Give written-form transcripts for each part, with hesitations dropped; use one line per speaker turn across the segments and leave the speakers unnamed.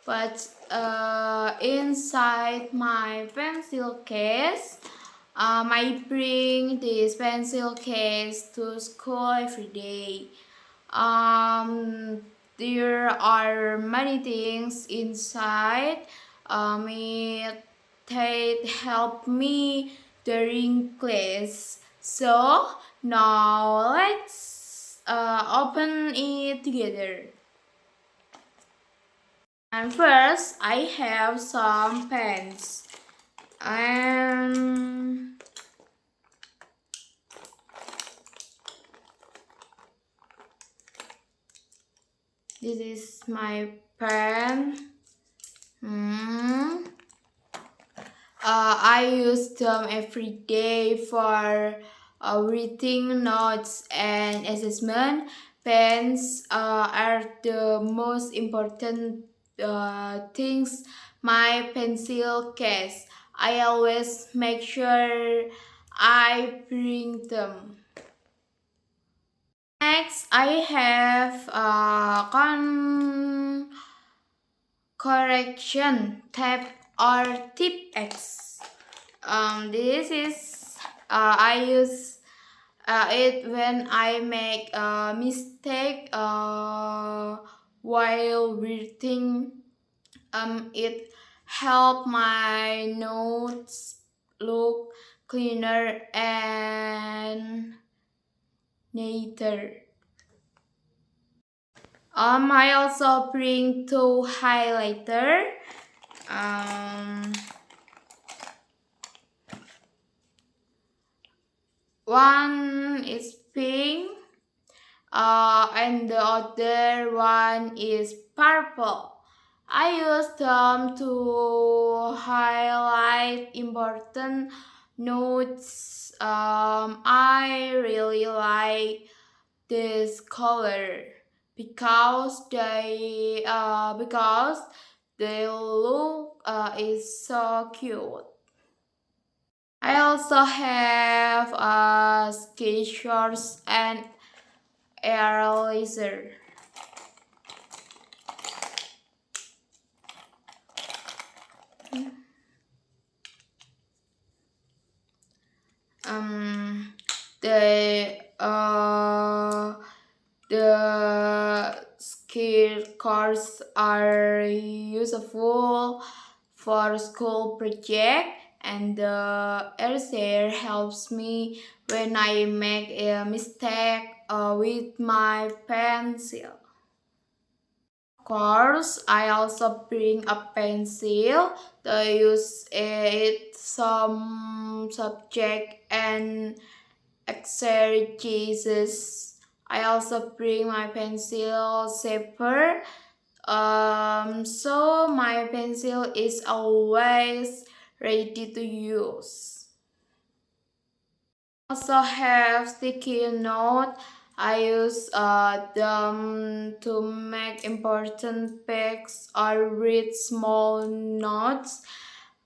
but inside my pencil case, I bring this pencil case to school every day. Um, there are many things inside. It help me during class. So now let's open it together. And first, I have some pens. And this is my pen. I use them every day for reading notes and assessment. Pens are the most important things. My pencil case. I always make sure I bring them. Next, I have correction tape or tip X. This is I use it when I make a mistake while reading. It help my notes look cleaner and neater. I also bring two highlighter. One is pink, and the other one is purple. I use them to highlight important notes. I really like this color because they look is so cute. I also have sketchers and eraser. The sketchers are useful for school project, and the eraser helps me when I make a mistake with my pencil. Of course, I also bring a pencil to use it some subject and exercises. I also bring my pencil shaper, so my pencil is always ready to use. Also have sticky note. I use them to make important pics or read small notes.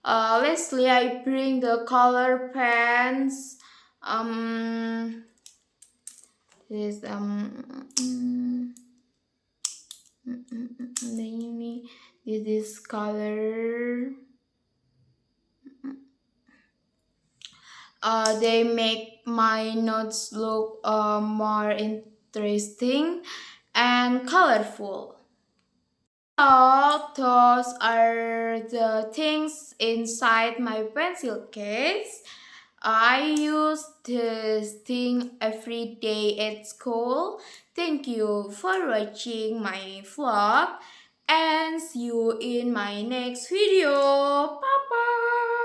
Lastly, I bring the color pens. This this color. They make my notes look more interesting and colorful. So those are the things inside my pencil case. I use this thing every day at school. Thank you for watching my vlog and see you in my next video. Bye bye.